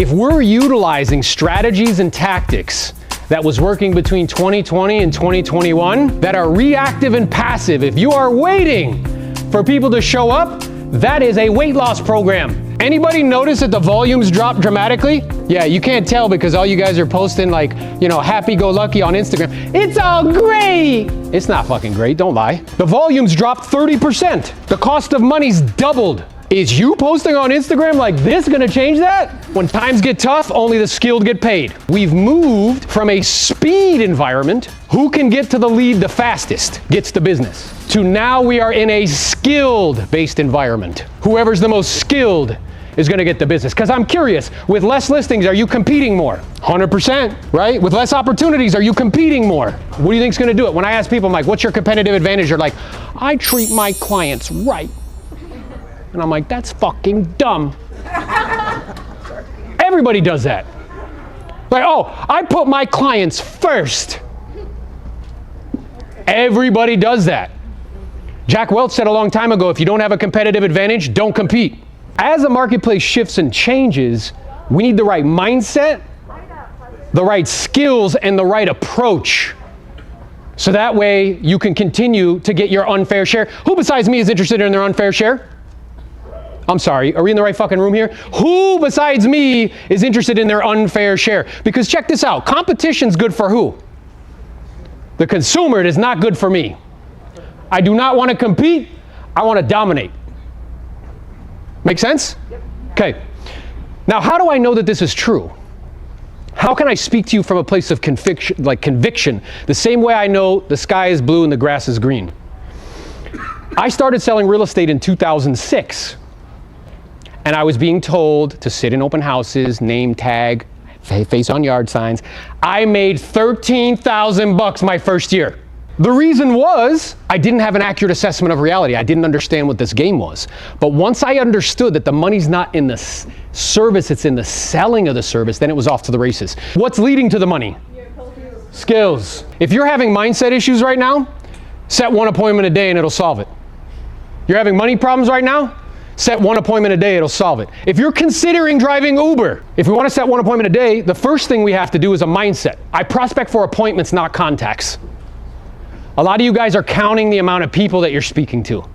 If we're utilizing strategies and tactics that was working between 2020 and 2021 that are reactive and passive, if you are waiting for people to show up, that is a weight loss program. Anybody notice that the volumes dropped dramatically? Yeah, you can't tell because all you guys are posting like, happy-go-lucky on Instagram. It's all great. It's not fucking great, don't lie. The volumes dropped 30%. The cost of money's doubled. Is you posting on Instagram like this gonna change that? When times get tough, only the skilled get paid. We've moved from a speed environment, who can get to the lead the fastest gets the business, to now we are in a skilled-based environment. Whoever's the most skilled is gonna get the business. Because I'm curious, with less listings, are you competing more? 100%, right? With less opportunities, are you competing more? What do you think's gonna do it? When I ask people, I'm like, what's your competitive advantage? They're like, I treat my clients right. And I'm like, that's fucking dumb. Everybody does that. Like, oh, I put my clients first. Everybody does that. Jack Welch said a long time ago, if you don't have a competitive advantage, don't compete. As the marketplace shifts and changes, we need the right mindset, the right skills, and the right approach. So that way you can continue to get your unfair share. Who besides me is interested in their unfair share? I'm sorry, are we in the right fucking room here? Who besides me is interested in their unfair share? Because check this out, competition's good for who? The consumer. It is not good for me. I do not want to compete, I want to dominate. Make sense? Yep. Okay. Now, how do I know that this is true? How can I speak to you from a place of conviction, the same way I know the sky is blue and the grass is green? I started selling real estate in 2006. And I was being told to sit in open houses, name tag, face on yard signs. I made $13,000 my first year. The reason was I didn't have an accurate assessment of reality. I didn't understand what this game was. But once I understood that the money's not in the service, it's in the selling of the service, then it was off to the races. What's leading to the money? Skills. If you're having mindset issues right now, set one appointment a day and it'll solve it. You're having money problems right now? Set one appointment a day, it'll solve it. If you're considering driving Uber, if we want to set one appointment a day, the first thing we have to do is a mindset. I prospect for appointments, not contacts. A lot of you guys are counting the amount of people that you're speaking to.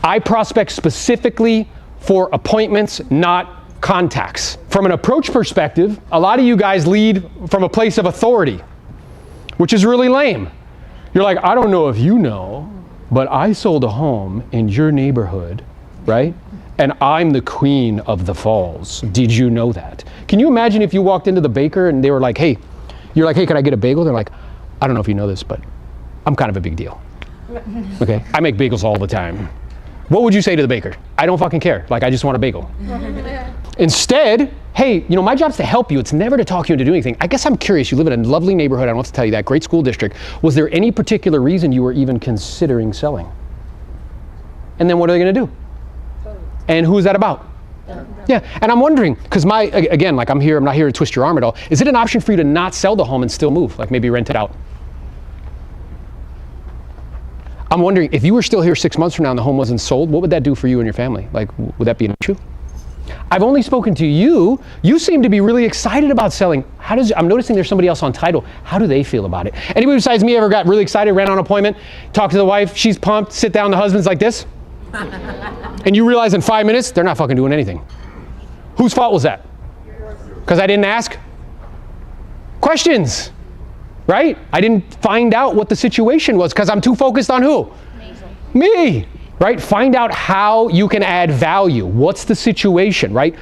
I prospect specifically for appointments, not contacts. From an approach perspective, a lot of you guys lead from a place of authority, which is really lame. You're like, I don't know if you know, but I sold a home in your neighborhood, right? And I'm the queen of the falls. Did you know that? Can you imagine if you walked into the baker and they were like, hey, you're like, hey, can I get a bagel? They're like, I don't know if you know this, but I'm kind of a big deal. Okay, I make bagels all the time. What would you say to the baker? I don't fucking care. Like, I just want a bagel. Instead, hey, my job's to help you. It's never to talk you into doing anything. I guess I'm curious. You live in a lovely neighborhood. I don't have to tell you that. Great school district. Was there any particular reason you were even considering selling? And then what are they going to do? And who is that about? Yeah, and I'm wondering, because again, like I'm not here to twist your arm at all. Is it an option for you to not sell the home and still move? Like maybe rent it out? I'm wondering, if you were still here 6 months from now and the home wasn't sold, what would that do for you and your family? Like, would that be an issue? I've only spoken to you. You seem to be really excited about selling. I'm noticing there's somebody else on title. How do they feel about it? Anybody besides me ever got really excited, ran on an appointment, talked to the wife, she's pumped, sit down, the husband's like this? And you realize in 5 minutes, they're not fucking doing anything. Whose fault was that? Because I didn't ask? Questions, right? I didn't find out what the situation was because I'm too focused on who? Me, right? Find out how you can add value. What's the situation, right?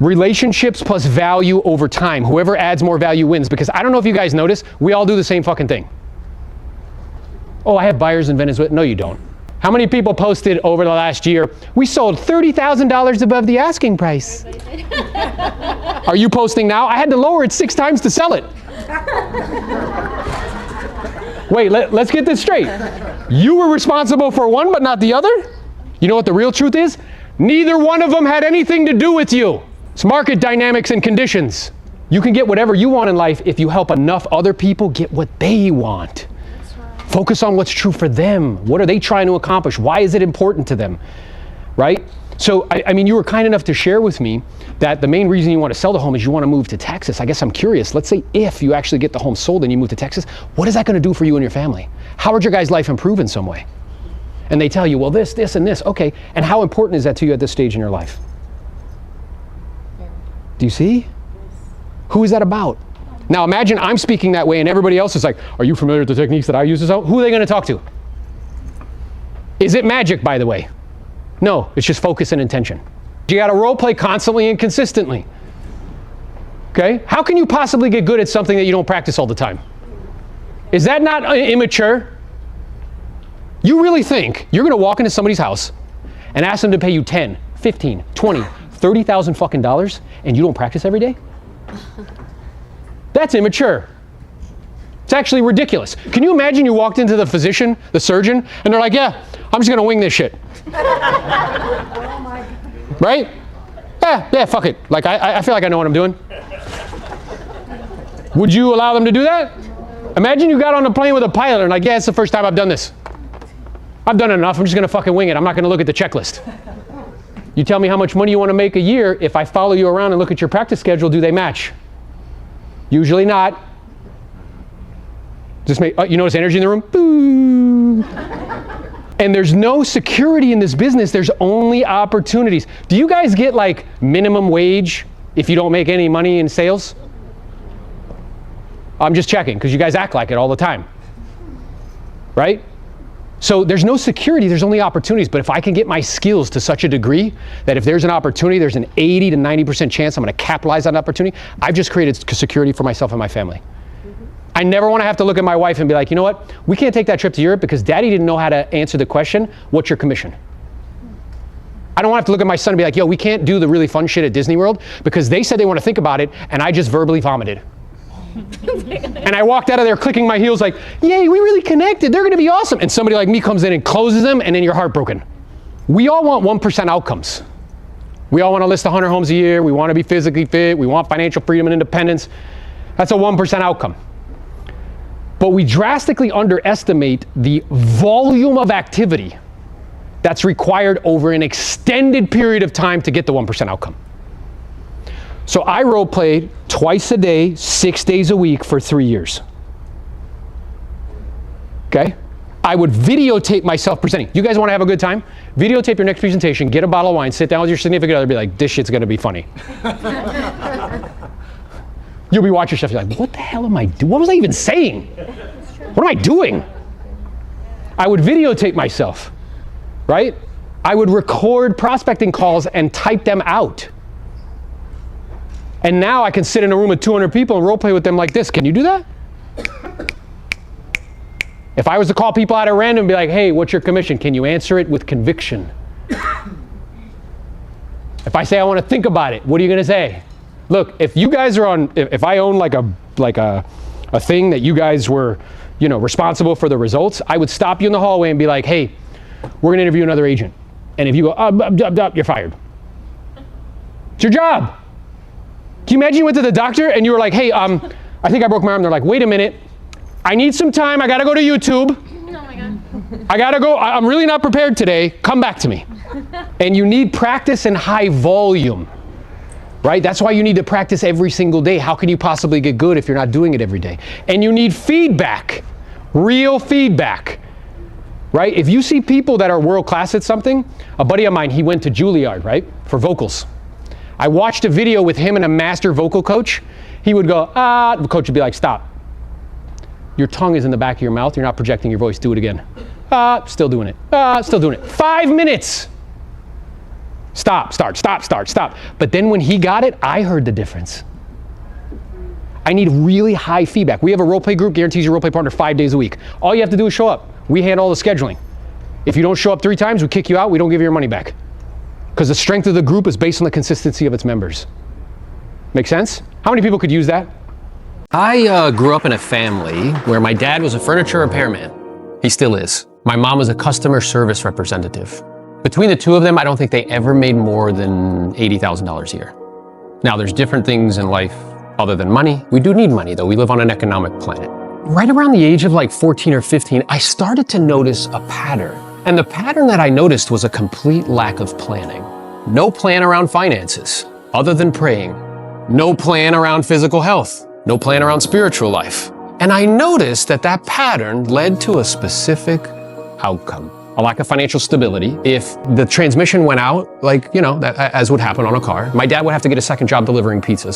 Relationships plus value over time. Whoever adds more value wins, because I don't know if you guys notice, we all do the same fucking thing. Oh, I have buyers in Venezuela. No, you don't. How many people posted over the last year, we sold $30,000 above the asking price? Are you posting now? I had to lower it 6 times to sell it. Wait, let's get this straight. You were responsible for one but not the other? You know what the real truth is? Neither one of them had anything to do with you. It's market dynamics and conditions. You can get whatever you want in life if you help enough other people get what they want. Focus on what's true for them. What are they trying to accomplish? Why is it important to them? Right? So, I mean, you were kind enough to share with me that the main reason you want to sell the home is you want to move to Texas. I guess I'm curious. Let's say if you actually get the home sold and you move to Texas, what is that going to do for you and your family? How would your guys' life improve in some way? And they tell you, well, this, and this. Okay, and how important is that to you at this stage in your life? Do you see? Who is that about? Now imagine I'm speaking that way and everybody else is like, are you familiar with the techniques that I use? Who are they going to talk to? Is it magic, by the way? No, it's just focus and intention. You got to role play constantly and consistently. Okay? How can you possibly get good at something that you don't practice all the time? Is that not immature? You really think you're going to walk into somebody's house and ask them to pay you 10, 15, 20, 30,000 fucking dollars and you don't practice every day? That's immature. It's actually ridiculous. Can you imagine you walked into the physician, the surgeon, and they're like, yeah, I'm just going to wing this shit. Right? Yeah, fuck it. Like, I feel like I know what I'm doing. Would you allow them to do that? Imagine you got on a plane with a pilot and like, yeah, it's the first time I've done this. I've done enough. I'm just going to fucking wing it. I'm not going to look at the checklist. You tell me how much money you want to make a year. If I follow you around and look at your practice schedule, do they match? Usually not. Just make, you notice energy in the room? Boo. And there's no security in this business. There's only opportunities. Do you guys get like minimum wage if you don't make any money in sales? I'm just checking because you guys act like it all the time. Right? So there's no security, there's only opportunities. But if I can get my skills to such a degree that if there's an opportunity, there's an 80 to 90% chance I'm going to capitalize on that opportunity, I've just created security for myself and my family. I never want to have to look at my wife and be like, you know what? We can't take that trip to Europe because daddy didn't know how to answer the question, what's your commission? I don't want to have to look at my son and be like, yo, we can't do the really fun shit at Disney World because they said they want to think about it and I just verbally vomited. And I walked out of there clicking my heels like, yay, we really connected. They're going to be awesome. And somebody like me comes in and closes them and then you're heartbroken. We all want 1% outcomes. We all want to list 100 homes a year. We want to be physically fit. We want financial freedom and independence. That's a 1% outcome. But we drastically underestimate the volume of activity that's required over an extended period of time to get the 1% outcome. So I role played twice a day, 6 days a week for 3 years. Okay? I would videotape myself presenting. You guys want to have a good time? Videotape your next presentation, get a bottle of wine, sit down with your significant other, be like, this shit's going to be funny. You'll be watching yourself, you're like, what the hell am I doing? What was I even saying? What am I doing? I would videotape myself, right? I would record prospecting calls and type them out. And now I can sit in a room with 200 people and role play with them like this. Can you do that? If I was to call people out at random and be like, hey, what's your commission? Can you answer it with conviction? If I say I want to think about it, what are you going to say? Look, if you guys are on, if I own like a thing that you guys were, responsible for the results, I would stop you in the hallway and be like, hey, we're going to interview another agent. And if you go, you're fired. It's your job. Can you imagine you went to the doctor and you were like, hey, I think I broke my arm. They're like, wait a minute. I need some time. I got to go to YouTube. Oh my God. I got to go. I'm really not prepared today. Come back to me. And you need practice in high volume, right? That's why you need to practice every single day. How can you possibly get good if you're not doing it every day? And you need feedback, real feedback, right? If you see people that are world class at something, a buddy of mine, he went to Juilliard, right, for vocals. I watched a video with him and a master vocal coach. He would go, the coach would be like, stop. Your tongue is in the back of your mouth. You're not projecting your voice. Do it again. Still doing it. Still doing it. 5 minutes. Stop, start, stop, start, stop. But then when he got it, I heard the difference. I need really high feedback. We have a role play group, guarantees your role play partner 5 days a week. All you have to do is show up. We handle all the scheduling. If you don't show up 3 times, we kick you out. We don't give you your money back. Because the strength of the group is based on the consistency of its members. Make sense? How many people could use that? I grew up in a family where my dad was a furniture repairman. He still is. My mom was a customer service representative. Between the two of them, I don't think they ever made more than $80,000 a year. Now, there's different things in life other than money. We do need money, though. We live on an economic planet. Right around the age of like 14 or 15, I started to notice a pattern. And the pattern that I noticed was a complete lack of planning. No plan around finances, other than praying. No plan around physical health. No plan around spiritual life. And I noticed that that pattern led to a specific outcome. A lack of financial stability. If the transmission went out, like, as would happen on a car, my dad would have to get a second job delivering pizzas